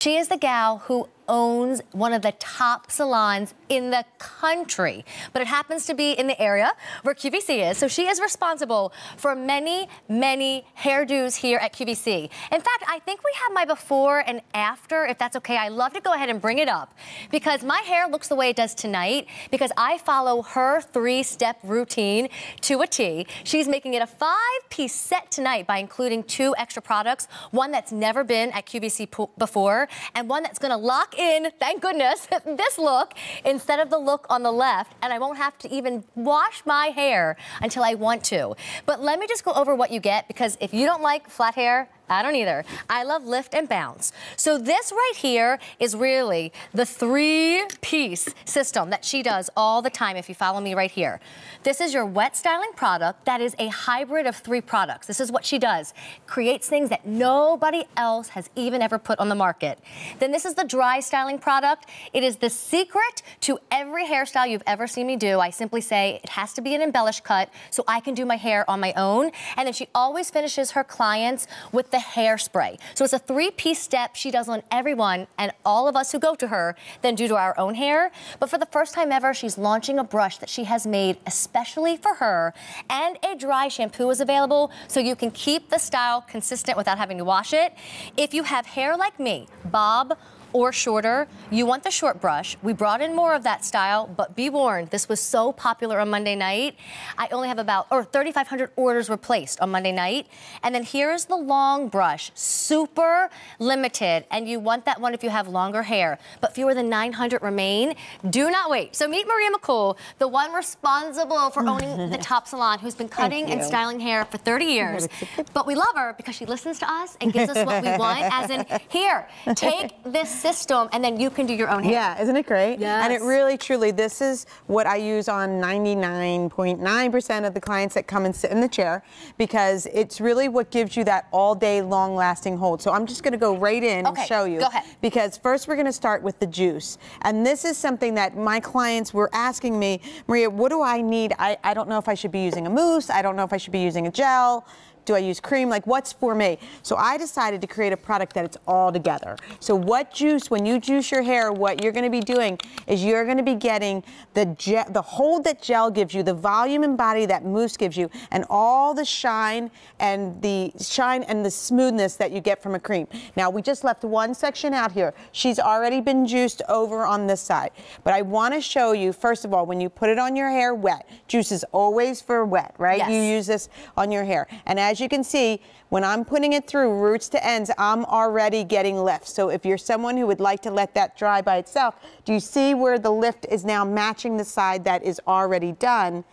She is the gal who owns one of the top salons in the country, but it happens to be in the area where QVC is. So she is responsible for many, many hairdos here at QVC. In fact, I think we have my before and after, if that's okay. I love to go ahead and bring it up because my hair looks the way it does tonight because I follow her 3-step routine to a T. She's making it a 5-piece set tonight by including 2 extra products, one that's never been at QVC before, and one that's gonna lock in, thank goodness, this look instead of the look on the left, and I won't have to even wash my hair until I want to. But let me just go over what you get, because if you don't like flat hair, I don't either. I love lift and bounce. So this right here is really the 3-piece system that she does all the time if you follow me right here. This is your wet styling product that is a hybrid of 3 products. This is what she does. Creates things that nobody else has even ever put on the market. Then this is the dry styling product. It is the secret to every hairstyle you've ever seen me do. I simply say it has to be an embellished cut so I can do my hair on my own. And then she always finishes her clients with the hairspray. So it's a 3-piece step she does on everyone, and all of us who go to her then do to our own hair. But for the first time ever, she's launching a brush that she has made especially for her, and a dry shampoo is available so you can keep the style consistent without having to wash it. If you have hair like me, bob or shorter, you want the short brush. We brought in more of that style, but be warned, this was so popular on Monday night. I only have 3,500 orders were placed on Monday night. And then here's the long brush, super limited, and you want that one if you have longer hair, but fewer than 900 remain. Do not wait. So meet Maria McCool, the one responsible for owning the top salon, who's been cutting and styling hair for 30 years. But we love her because she listens to us and gives us what we want, as in, here, take this system, and then you can do your own hair. Yeah, isn't it great? Yes. And it really, truly, this is what I use on 99.9% of the clients that come and sit in the chair, because it's really what gives you that all-day long-lasting hold. So I'm just going to go right in and show you. Go ahead. Because first we're going to start with the juice. And this is something that my clients were asking me, Maria, what do I need? I don't know if I should be using a mousse. I don't know if I should be using a gel. Do I use cream? Like, what's for me? So I decided to create a product that it's all together. So what juice, when you juice your hair, what you're gonna be doing is you're gonna be getting the hold that gel gives you, the volume and body that mousse gives you, and all the shine and the smoothness that you get from a cream. Now, we just left one section out here. She's already been juiced over on this side. But I wanna show you, first of all, when you put it on your hair wet, juice is always for wet, right? Yes. You use this on your hair. And as you can see, when I'm putting it through roots to ends, I'm already getting lift. So if you're someone who would like to let that dry by itself, do you see where the lift is now matching the side that is already done?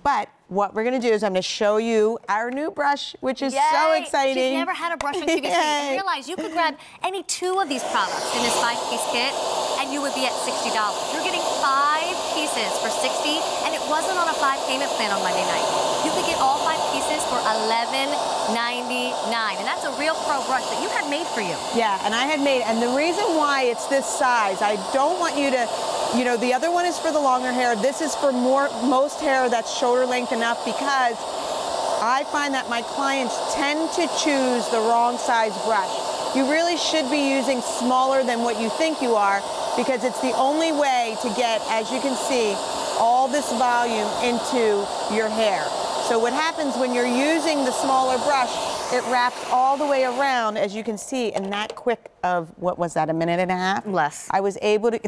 But what we're gonna do is I'm gonna show you our new brush, which is so exciting. She's never had a brush on QVC. And realize you could grab any 2 of these products in this 5-piece kit, and you would be at $60. You're getting 5 pieces for $60, and it wasn't on a 5-payment plan on Monday night. You could get all 5 pieces for $11.99, and that's a real pro brush that you had made for you. Yeah, and I had made, and the reason why it's this size, I don't want you to, you know, the other one is for the longer hair. This is for most hair that's shoulder length enough, because I find that my clients tend to choose the wrong size brush. You really should be using smaller than what you think you are, because it's the only way to get, as you can see, all this volume into your hair. So what happens when you're using the smaller brush, it wraps all the way around, as you can see, in that quick of, what was that, a minute and a half? Less. I was able to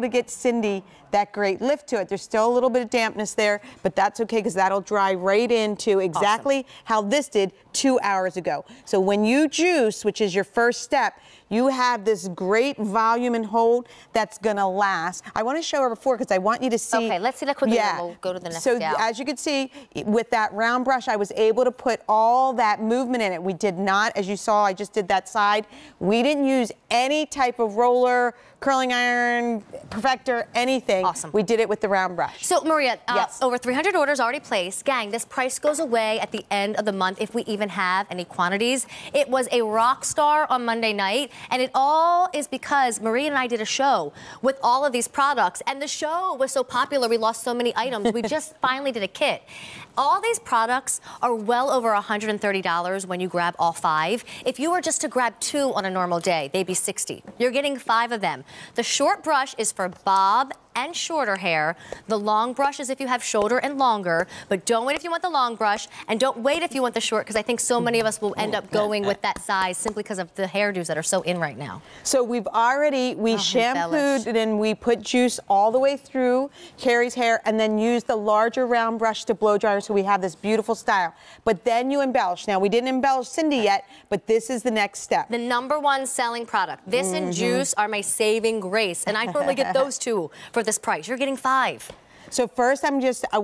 get Cindy that great lift to it. There's still a little bit of dampness there, but that's okay, because that'll dry right into exactly how this did 2 hours ago. So when you juice, which is your first step, you have this great volume and hold that's gonna last. I wanna show her before, because I want you to see. Okay, let's see that quickly, and we'll go to the next So gal. as you can see, with that round brush, I was able to put all that movement in it. We did not, as you saw, I just did that side. We didn't use any type of roller, curling iron, perfector, anything. Awesome. We did it with the round brush. So Maria, over 300 orders already placed. Gang, this price goes away at the end of the month if we even have any quantities. It was a rock star on Monday night, and it all is because Maria and I did a show with all of these products, and the show was so popular we lost so many items. We just finally did a kit. All these products are well over $130. than $30 when you grab all 5. If you were just to grab 2 on a normal day, they'd be $60. You're getting 5 of them. The short brush is for bob and shorter hair. The long brush is if you have shorter and longer, but don't wait if you want the long brush, and don't wait if you want the short, because I think so many of us will end up going with that size simply because of the hairdos that are so in right now. So we shampooed and we put juice all the way through Carrie's hair, and then used the larger round brush to blow dry her, so we have this beautiful style. But then you embellish. Now, we didn't embellish Cindy yet, but this is the next step. The #1 selling product. This and juice are my saving grace, and I normally get those 2 for this price. You're getting 5. So first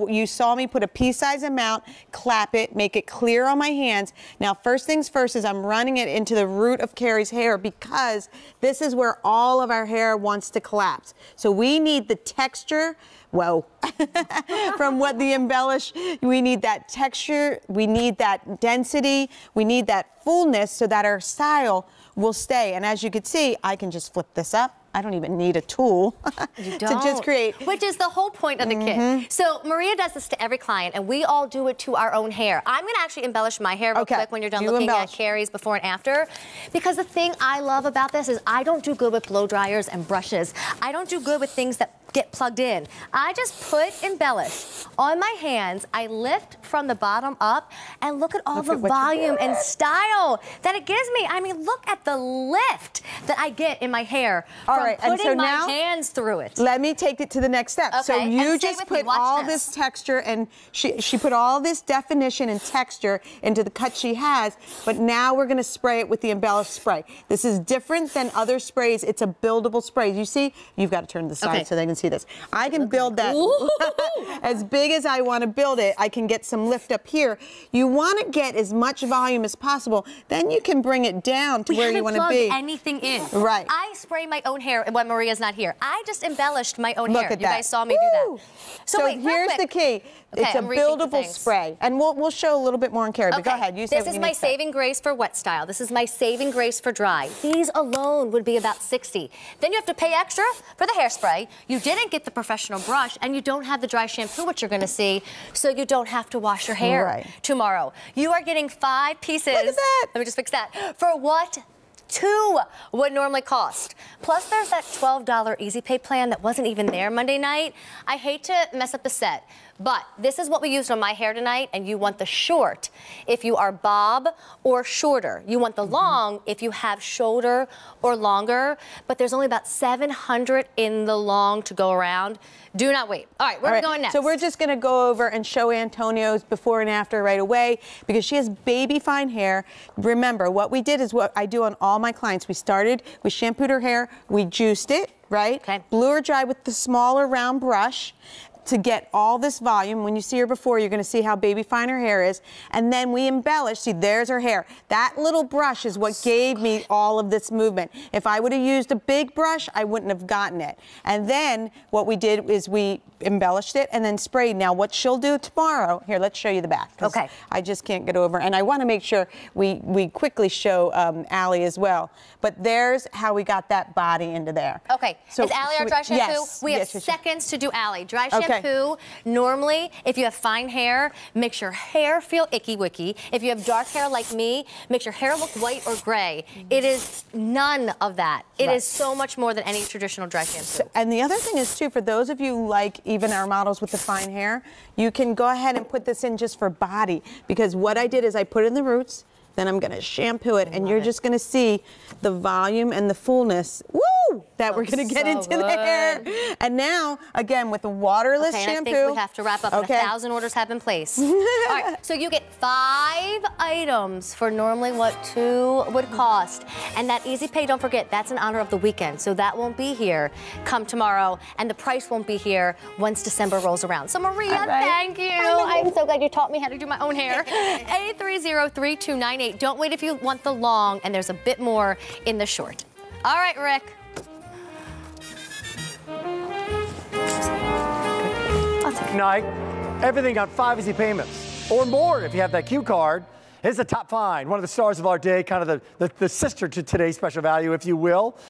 you saw me put a pea-size amount, clap it, make it clear on my hands. Now first things first is I'm running it into the root of Carrie's hair, because this is where all of our hair wants to collapse. So we need the texture, from what the embellish, we need that texture, we need that density, we need that fullness so that our style will stay. And as you can see, I can just flip this up. I don't even need a tool to just create. Which is the whole point of the kit. So Maria does this to every client, and we all do it to our own hair. I'm going to actually embellish my hair real quick when you're done looking at Carrie's before and after. Because the thing I love about this is I don't do good with blow dryers and brushes. I don't do good with things that get plugged in. I just put embellish on my hands. I lift from the bottom up, and look at all the volume and style that it gives me. I mean, look at the lift that I get in my hair from putting my hands through it. Let me take it to the next step. So you just put all this texture, and she put all this definition and texture into the cut she has, but now we're gonna spray it with the embellish spray. This is different than other sprays. It's a buildable spray. You see, you've got to turn the side so they can see this. I can build that as big as I want to build it. I can get some lift up here. You want to get as much volume as possible. Then you can bring it down to where you want to be. Anything in. Right. I spray my own hair when Maria's not here. I just embellished my own hair. At you guys saw me do that. So wait, here's the key. It's a buildable spray. And we'll show a little bit more on Carrie, but go ahead. You say this is my saving grace for wet style. This is my saving grace for dry. These alone would be about $60. Then you have to pay extra for the hairspray. You didn't get the professional brush, and you don't have the dry shampoo, which you're going to see, so you don't have to wash your hair tomorrow. You are getting 5 pieces. Look at that. Let me just fix that. For what? 2 would normally cost. Plus, there's that $12 Easy Pay plan that wasn't even there Monday night. I hate to mess up the set, but this is what we used on my hair tonight, and you want the short if you are bob or shorter. You want the long if you have shorter or longer, but there's only about 700 in the long to go around. Do not wait. All right, where are we going next? So we're just going to go over and show Antonio's before and after right away, because she has baby fine hair. Remember, what we did is what I do on all my clients. We shampooed her hair, we juiced it, blew her dry with the smaller round brush to get all this volume. When you see her before, you're going to see how baby fine her hair is. And then we embellish. See, there's her hair. That little brush is what gave me all of this movement. If I would have used a big brush, I wouldn't have gotten it. And then what we did is we embellished it and then sprayed. Now, what she'll do tomorrow, here, let's show you the back. I just can't get over. And I want to make sure we quickly show Allie as well. But there's how we got that body into there. So is Allie our dry shampoo? Yes. We have seconds to do Allie. Dry shampoo, normally, if you have fine hair, makes your hair feel icky-wicky. If you have dark hair like me, makes your hair look white or gray. It is none of that. It is so much more than any traditional dry shampoo. And the other thing is, too, for those of you like even our models with the fine hair, you can go ahead and put this in just for body, because what I did is I put it in the roots, then I'm going to shampoo it, and you're just going to see the volume and the fullness, that we're going to get into the hair. And now, again, with the waterless shampoo. I think we have to wrap up. 1,000 orders have been placed. All right, so you get 5 items for normally what 2 would cost. And that Easy Pay, don't forget, that's in honor of the weekend. So that won't be here come tomorrow, and the price won't be here once December rolls around. So Maria, thank you. I'm so glad you taught me how to do my own hair. 830-3298. Don't wait if you want the long, and there's a bit more in the short. All right, Rick. Tonight, everything on 5 easy payments or more if you have that Q card. Here's the top find, one of the stars of our day, kind of the sister to today's special value, if you will.